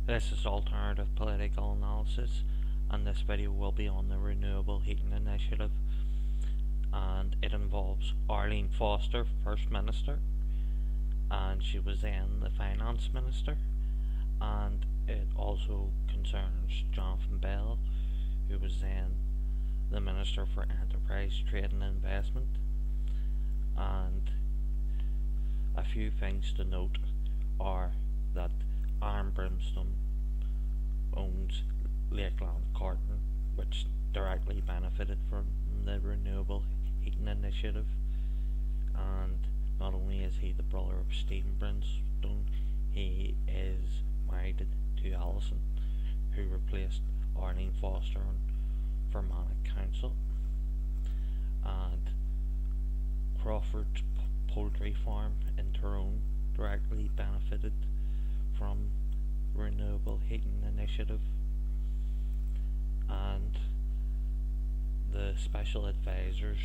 This is Alternative Political Analysis, and this video will be on the Renewable Heating Initiative, and it involves Arlene Foster, First Minister, and she was then the Finance Minister, and it also concerns Jonathan Bell, who was then the Minister for Enterprise, Trade and Investment. And a few things to note are that Aaron Brimstone owns Lakeland Carton, which directly benefited from the Renewable Heating Initiative. And not only is he the brother of Stephen Brimstone, he is married to Alison, who replaced Arlene Foster on Fermanagh Council. And Crawford's poultry farm in Tyrone directly benefited from Renewable Heating Initiative, and the special advisors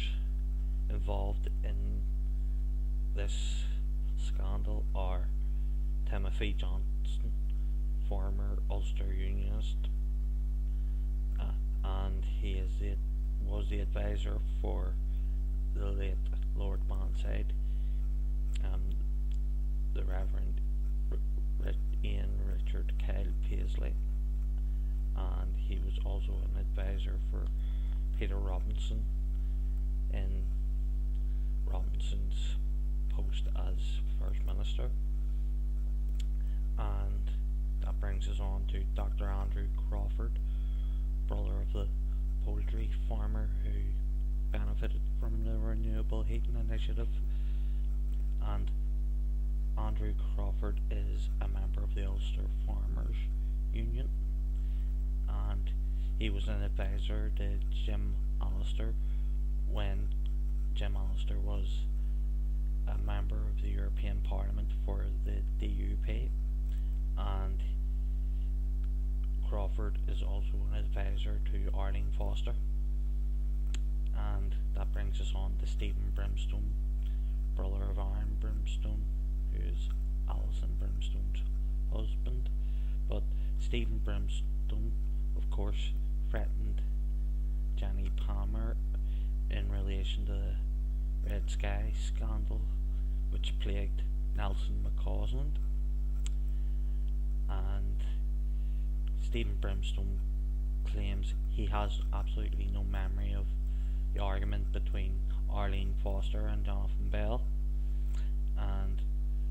involved in this scandal are Timothy Johnston, former Ulster Unionist, and he was the advisor for the late Lord Bandside, the Reverend Ian Richard Kyle Paisley, and he was also an advisor for Peter Robinson in Robinson's post as First Minister. And that brings us on to Dr. Andrew Crawford, brother of the poultry farmer who benefited from the Renewable Heating Initiative. And Andrew Crawford is a member of the Ulster Farmers Union, and he was an advisor to Jim Allister when Jim Allister was a member of the European Parliament for the DUP, and Crawford is also an advisor to Arlene Foster. And that brings us on to Stephen Brimstone, brother of Aaron Brimstone, who is Alison Brimstone's husband. But Stephen Brimstone, of course, threatened Jenny Palmer in relation to the Red Sky scandal, which plagued Nelson McCausland. And Stephen Brimstone claims he has absolutely no memory of the argument between Arlene Foster and Jonathan Bell. And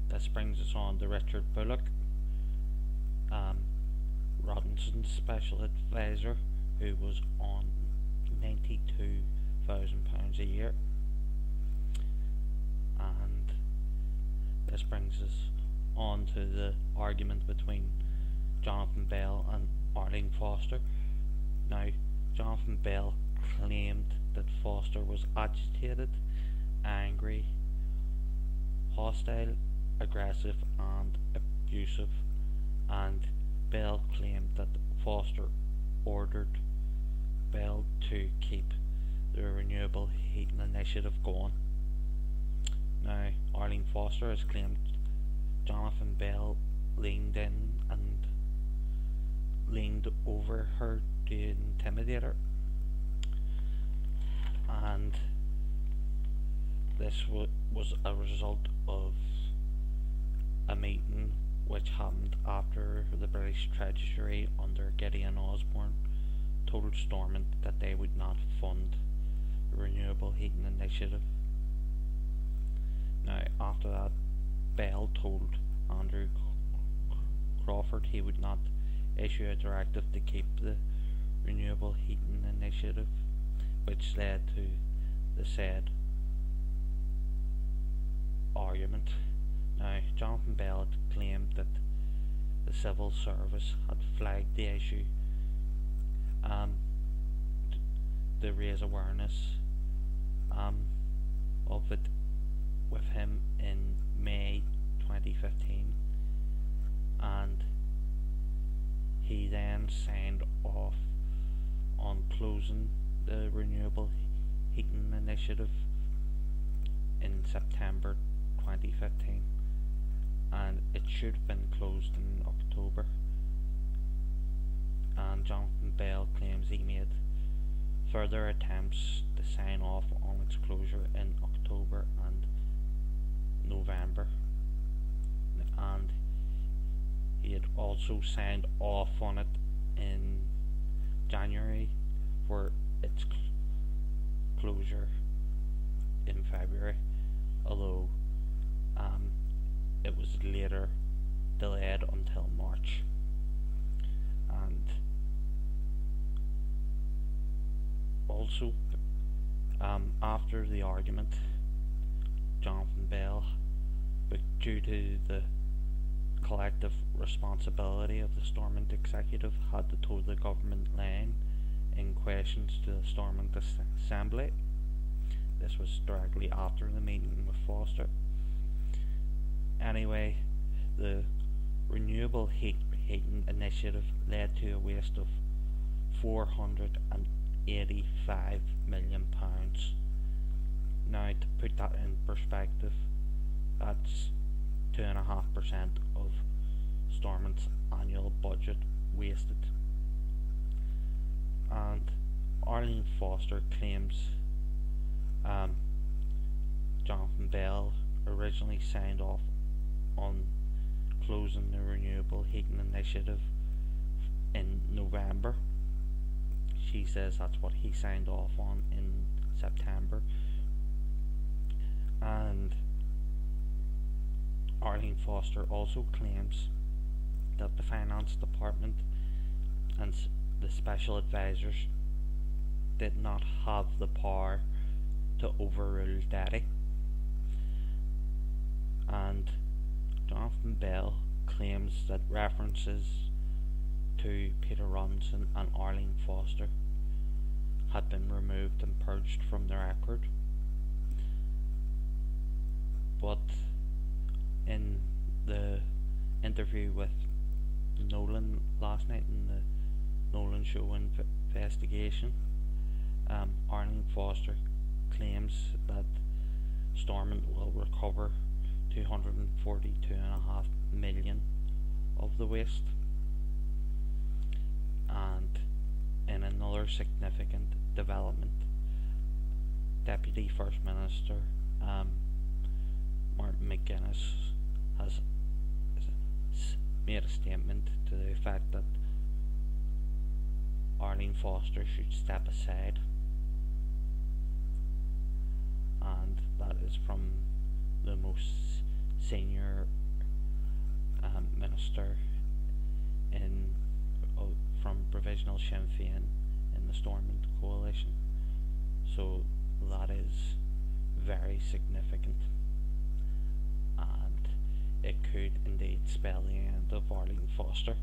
this brings us on to Richard Bullock, Robinson's special advisor, who was on £92,000 a year. And this brings us on to the argument between Jonathan Bell and Arlene Foster. Now, Jonathan Bell claimed that Foster was agitated, angry, hostile, aggressive and abusive, and Bell claimed that Foster ordered Bell to keep the Renewable Heating Initiative going. Now, Arlene Foster has claimed Jonathan Bell leaned in and leaned over her to intimidate her, and this was a result of a meeting which happened after the British Treasury under Gideon Osborne told Stormont that they would not fund the Renewable Heating Initiative. Now, after that, Bell told Andrew Crawford he would not issue a directive to keep the Renewable Heating Initiative, which led to the said argument. Now, Jonathan Bell had claimed that the civil service had flagged the issue to raise awareness of it with him in May 2015, and he then signed off on closing the Renewable Heating Initiative in September 2015, and it should have been closed in October Jonathan Bell claims he made further attempts to sign off on its closure in October and November, and he had also signed off on it in January for its closure in February, although it was later delayed until March. And also, after the argument, Jonathan Bell, but due to the collective responsibility of the Stormont executive, had to toe the government line in questions to the Stormont Assembly. This was directly after the meeting with Foster. Anyway, the Renewable Heating Initiative led to a waste of £485 million. Now, to put that in perspective, that's 2.5% of Stormont's annual budget wasted. And Arlene Foster claims Jonathan Bell originally signed off on closing the Renewable Heating Initiative in November. She says that's what he signed off on in September. And Arlene Foster also claims that the Finance Department and the special advisors did not have the power to overrule Daddy. And Jonathan Bell claims that references to Peter Robinson and Arlene Foster had been removed and purged from the record. But in the interview with Nolan last night in the Nolan Show investigation, Arlene Foster claims that Stormont will recover 242.5 million of the waste. And in another significant development, Deputy First Minister Martin McGuinness has made a statement to the effect that Arlene Foster should step aside, and that is from the most senior minister from Provisional Sinn Féin in the Stormont coalition. So that is very significant, and it could indeed spell the end of Arlene Foster.